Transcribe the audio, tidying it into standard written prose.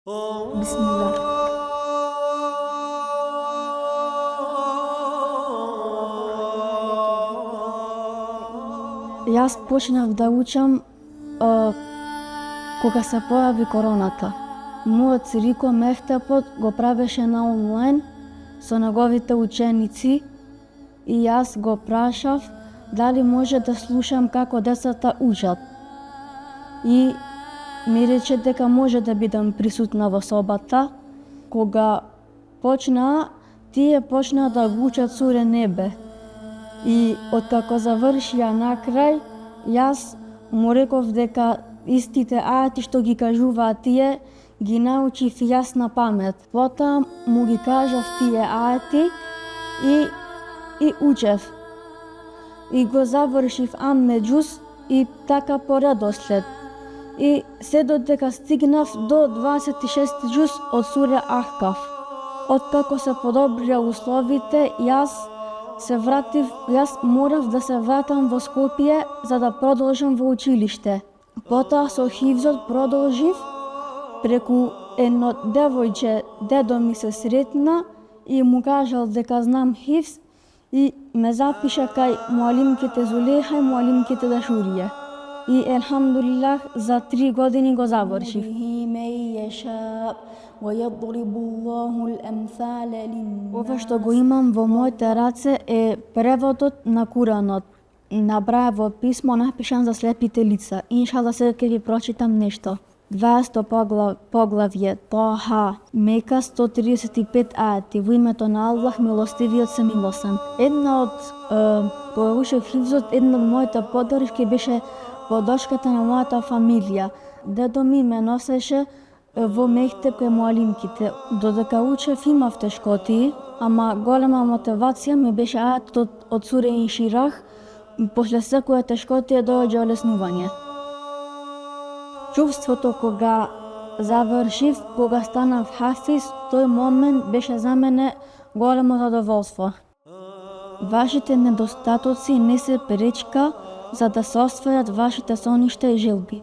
Бисмилlah. Јас почнав да учам кога се појави короната. Мојот Цирико Мехтепот го правеше на онлайн со неговите ученици и јас го прашав дали може да слушам како децата учат. И ми рече дека може да бидам присутна во собата. Кога почнаа, тие почнаа да го учат суре Небе. И откако завршија на крај, јас му реков дека истите ајати што ги кажуваат тие, ги научив јас на памет. Потоа му ги кажав тие ајати и учев. И го завршив Амме џуз и така по редослед. И се додека стигнав до 26 џуз од суре Ахкаф. Откако се подобрија условите, јас морав да се вратам во Скопје за да продолжам во училиште. Потоа со хивзот продолжив, преку едно девојче дедо ми се сретна и му кажал дека знам хивз и ме запиша кај муалимките Зулеха и муалимките Дашурија. И елхамдулилах за 3 години го завршив. Ова што го имам во моите раце е преводот на Куранот на Браево писмо напишан за слепите лица. Иншалла сега ќе ви прочитам нешто. 20 поглавје, Тоха, Мека 135 ајати, во името на Аллах, милостивиот се милосен. Една од, кога учев хивзот, една од моите подарки беше подошката на мојата фамилија. Дедо ми ме носеше во мектеп кај муалимките. Додека учев имав тешкоти, ама голема мотивација ми беше ајатот од суре Инширах, после секоја тешкотија доаѓа олеснување. Чувството кога завршив, кога станав хафиз, тој момент беше за мене големо задоволство. Вашите недостатоци не се пречка за да се остварат вашите соништа и желби.